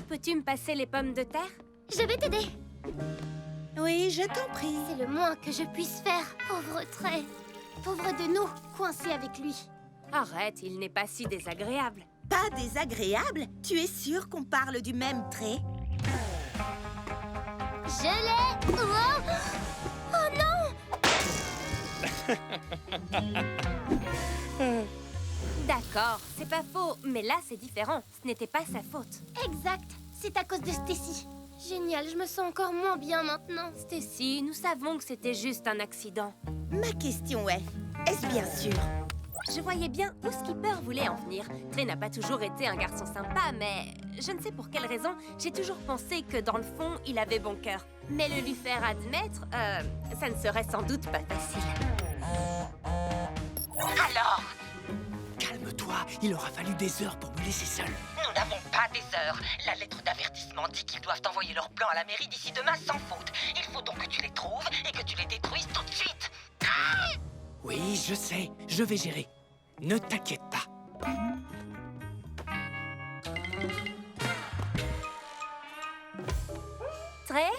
peux-tu me passer les pommes de terre? Je vais t'aider. Oui, je t'en prie. C'est le moins que je puisse faire. Pauvre trait. Pauvre de nous, coincé avec lui. Arrête, il n'est pas si désagréable. Pas désagréable? Tu es sûre qu'on parle du même trait? Je l'ai. Oh, oh non. D'accord, c'est pas faux, mais là c'est différent. Ce n'était pas sa faute. Exact, c'est à cause de Stacy. Génial, je me sens encore moins bien maintenant. Stacy, nous savons que c'était juste un accident. Ma question est, est-ce bien sûr? Je voyais bien où Skipper voulait en venir. Trey n'a pas toujours été un garçon sympa, mais je ne sais pour quelle raison, j'ai toujours pensé que dans le fond, il avait bon cœur. Mais le lui faire admettre, ça ne serait sans doute pas facile. Alors, Calme-toi, il aura fallu des heures pour me laisser seul. nous n'avons pas des heures. La lettre d'avertissement dit qu'ils doivent envoyer leur plan à la mairie d'ici demain sans faute. Il faut donc que tu les trouves et que tu les détruises tout de suite. Oui, je sais, je vais gérer. Ne t'inquiète pas. Trey?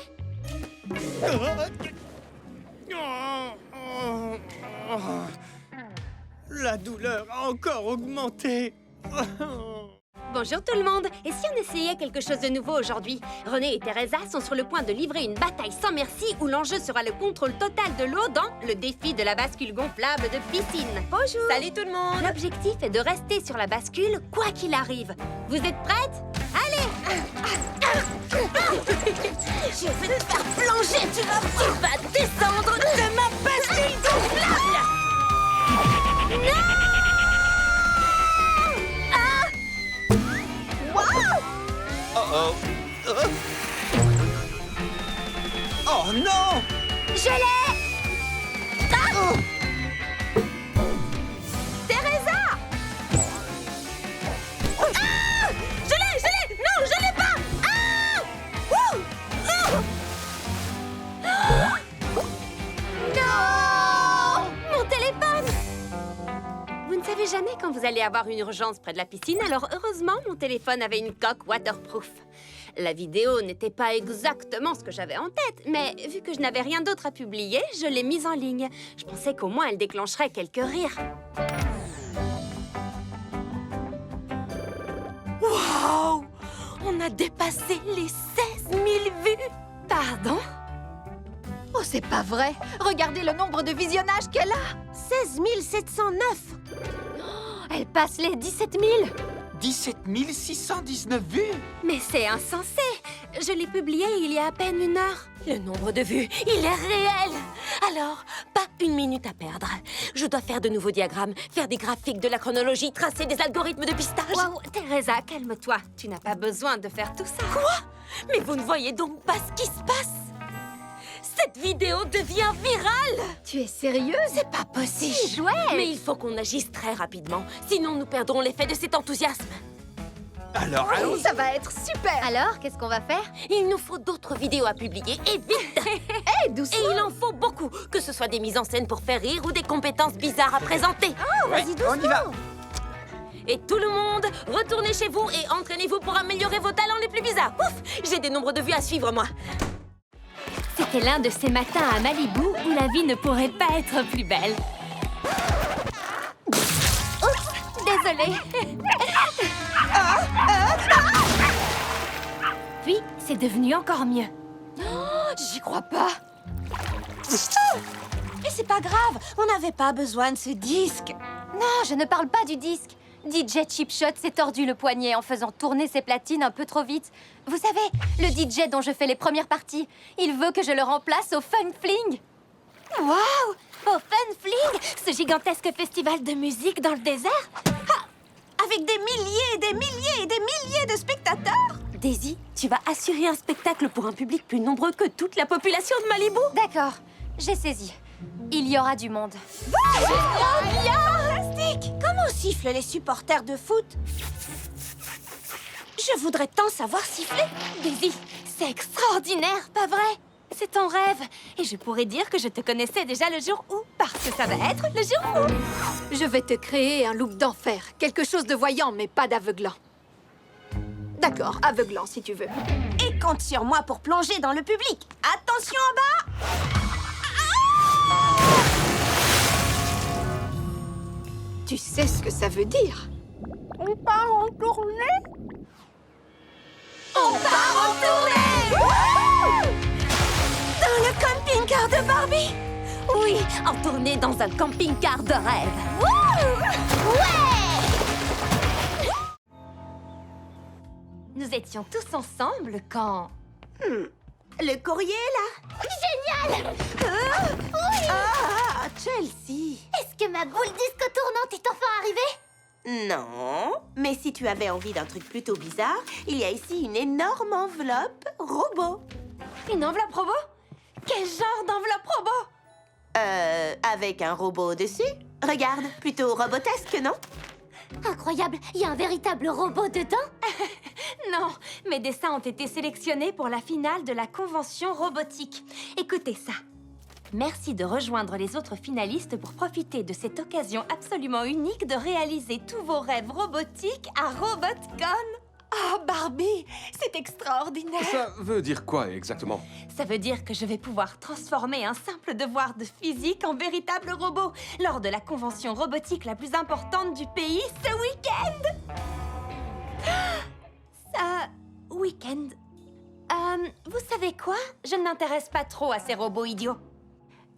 La douleur a encore augmenté. Bonjour tout le monde! Et si on essayait quelque chose de nouveau aujourd'hui? René et Teresa sont sur le point de livrer une bataille sans merci où l'enjeu sera le contrôle total de l'eau dans le défi de la bascule gonflable de piscine. Bonjour! Salut tout le monde! L'objectif est de rester sur la bascule quoi qu'il arrive. Vous êtes prêtes? Allez! Je vais te faire plonger, tu vas descendre de ma bascule gonflable. Oh non! Je l'ai. Teresa. Je l'ai. Non, je l'ai pas. Non. Mon téléphone. Vous ne savez jamais quand vous allez avoir une urgence près de la piscine, alors heureusement, mon téléphone avait une coque waterproof. La vidéo n'était pas exactement ce que j'avais en tête, mais vu que je n'avais rien d'autre à publier, je l'ai mise en ligne. Je pensais qu'au moins elle déclencherait quelques rires. Waouh! On a dépassé les 16 000 vues! Pardon? Oh, c'est pas vrai! Regardez le nombre de visionnages qu'elle a! 16 709! Elle passe les 17 000! 17 619 vues. Mais c'est insensé! Je l'ai publié il y a à peine 1 heure. Le nombre de vues, il est réel! Alors, pas une minute à perdre. Je dois faire de nouveaux diagrammes, faire des graphiques de la chronologie, tracer des algorithmes de pistage. Waouh, Teresa, calme-toi. Tu n'as pas besoin de faire tout ça. Quoi? Mais vous ne voyez donc pas ce qui se passe? Cette vidéo devient virale! Tu es sérieuse? C'est pas possible! Chouette! Mais il faut qu'on agisse très rapidement, sinon nous perdrons l'effet de cet enthousiasme. Alors, allons-y. Ça va être super. Alors, qu'est-ce qu'on va faire? Il nous faut d'autres vidéos à publier, et vite! Hé, doucement. Et il en faut beaucoup, que ce soit des mises en scène pour faire rire ou des compétences bizarres à présenter. Oh, vas-y doucement. On y va. Et tout le monde, retournez chez vous et entraînez-vous pour améliorer vos talents les plus bizarres. Ouf! J'ai des nombres de vues à suivre, moi. C'était l'un de ces matins à Malibu où la vie ne pourrait pas être plus belle. Oups, désolée. Puis, c'est devenu encore mieux. J'y crois pas. Mais c'est pas grave, on n'avait pas besoin de ce disque. Non, je ne parle pas du disque. DJ Chipshot s'est tordu le poignet en faisant tourner ses platines un peu trop vite. Vous savez, le DJ dont je fais les premières parties, il veut que je le remplace au Fun Fling. Waouh! Au Fun Fling, ce gigantesque festival de musique dans le désert? Avec des milliers et des milliers et des milliers de spectateurs. Daisy, tu vas assurer un spectacle pour un public plus nombreux que toute la population de Malibu. D'accord, j'ai saisi. Il y aura du monde. Fantastique! Comment sifflent les supporters de foot? Je voudrais tant savoir siffler. Daisy, c'est extraordinaire, pas vrai? C'est ton rêve. Et je pourrais dire que je te connaissais déjà le jour où, parce que ça va être le jour où. Je vais te créer un look d'enfer. Quelque chose de voyant, mais pas d'aveuglant. D'accord, aveuglant si tu veux. Et compte sur moi pour plonger dans le public. Attention en bas! Tu sais ce que ça veut dire? On part en tournée? On part en tournée! Dans le camping-car de Barbie? Oui, en tournée dans un camping-car de rêve. Nous étions tous ensemble quand... Le courrier, là? Ah, Chelsea! Est-ce que ma boule disco tournante est enfin arrivée? Non, mais si tu avais envie d'un truc plutôt bizarre, il y a ici une énorme enveloppe robot. Une enveloppe robot? Quel genre d'enveloppe robot? Avec un robot dessus. Regarde, plutôt robotesque, non? Incroyable, il y a un véritable robot dedans? Non, mes dessins ont été sélectionnés pour la finale de la convention robotique. Écoutez ça. Merci de rejoindre les autres finalistes pour profiter de cette occasion absolument unique de réaliser tous vos rêves robotiques à RobotCon. Oh, Barbie, c'est extraordinaire. Ça veut dire quoi exactement? Ça veut dire que je vais pouvoir transformer un simple devoir de physique en véritable robot lors de la convention robotique la plus importante du pays ce week-end. Week-end. Vous savez quoi? Je ne m'intéresse pas trop à ces robots idiots.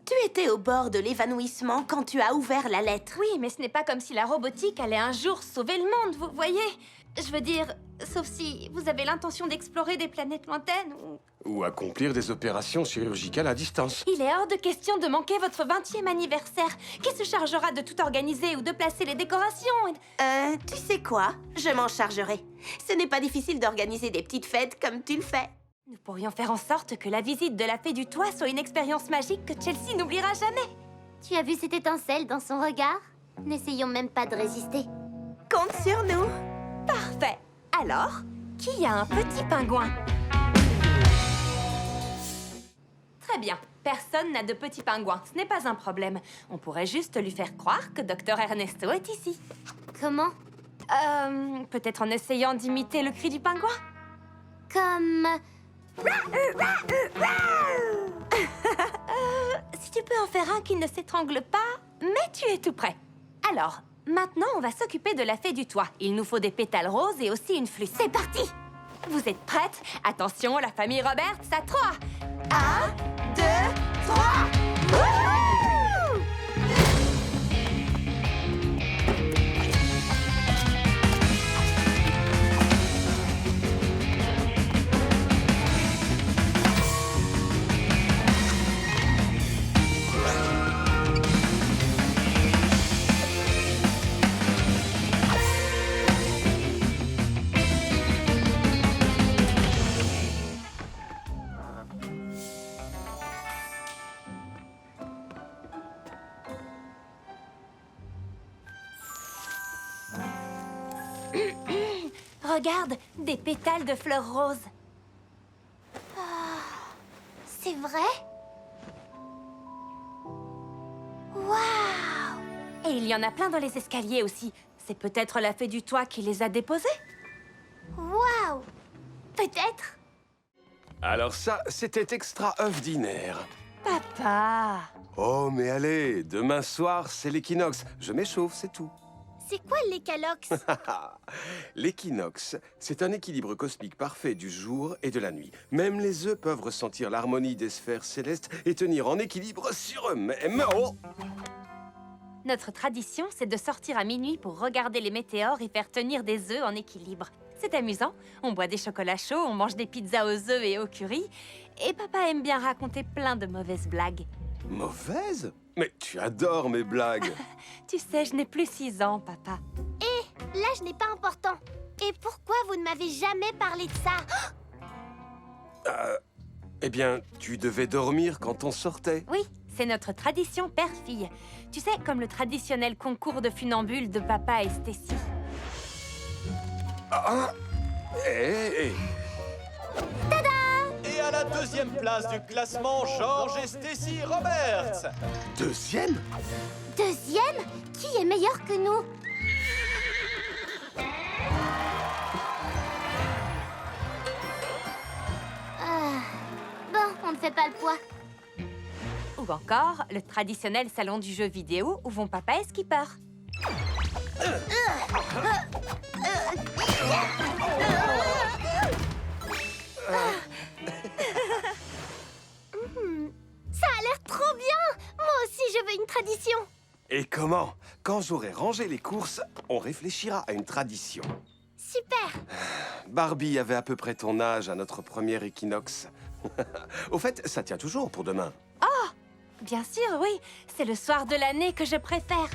Tu étais au bord de l'évanouissement quand tu as ouvert la lettre. Oui, mais ce n'est pas comme si la robotique allait un jour sauver le monde, vous voyez? Je veux dire, sauf si vous avez l'intention d'explorer des planètes lointaines ou... Ou accomplir des opérations chirurgicales à distance. Il est hors de question de manquer votre 20e anniversaire. Qui se chargera de tout organiser ou de placer les décorations? Tu sais quoi? Je m'en chargerai. Ce n'est pas difficile d'organiser des petites fêtes comme tu le fais. Nous pourrions faire en sorte que la visite de la Fée du Toit soit une expérience magique que Chelsea n'oubliera jamais. Tu as vu cette étincelle dans son regard? N'essayons même pas de résister. Compte sur nous. Parfait. Alors, qui a un petit pingouin? Très bien. Personne n'a de petit pingouin. Ce n'est pas un problème. On pourrait juste lui faire croire que Dr Ernesto est ici. Comment? Peut-être en essayant d'imiter le cri du pingouin? Comme... Si tu peux en faire un qui ne s'étrangle pas, mais tu es tout prêt. Alors, maintenant, on va s'occuper de la Fée du Toit. Il nous faut des pétales roses et aussi une flûte. C'est parti! Vous êtes prêtes? Attention, la famille Roberts, à 3! 1, 2, 3! Regarde, des pétales de fleurs roses. C'est vrai? Waouh! Et il y en a plein dans les escaliers aussi. C'est peut-être la Fée du Toit qui les a déposés? Waouh! Peut-être? Alors ça, c'était extraordinaire. Papa! Oh, mais allez, demain soir, c'est l'équinoxe. Je m'échauffe, c'est tout. C'est quoi l'écalox? L'équinoxe, c'est un équilibre cosmique parfait du jour et de la nuit. Même les œufs peuvent ressentir l'harmonie des sphères célestes et tenir en équilibre sur eux-mêmes. Oh! Notre tradition, c'est de sortir à minuit pour regarder les météores et faire tenir des œufs en équilibre. C'est amusant. On boit des chocolats chauds, on mange des pizzas aux œufs et au curry. Et papa aime bien raconter plein de mauvaises blagues. Mauvaise? Mais tu adores mes blagues. Tu sais, je n'ai plus 6 ans, papa. L'âge n'est pas important. Et pourquoi vous ne m'avez jamais parlé de ça? Eh bien, tu devais dormir quand on sortait. Oui, c'est notre tradition père-fille. Tu sais, comme le traditionnel concours de funambules de papa et Stacy. Eh. Et à la deuxième place du classement, George et Stacy Roberts. Deuxième? Deuxième? Qui est meilleur que nous? fais pas le poids. Ou encore, le traditionnel salon du jeu vidéo où vont papa et Skipper. Ça a l'air trop bien! Moi aussi, je veux une tradition. Et comment? Quand j'aurai rangé les courses, on réfléchira à une tradition. Super! Barbie avait à peu près ton âge à notre premier équinoxe. Au fait, ça tient toujours pour demain. Bien sûr, oui. C'est le soir de l'année que je préfère.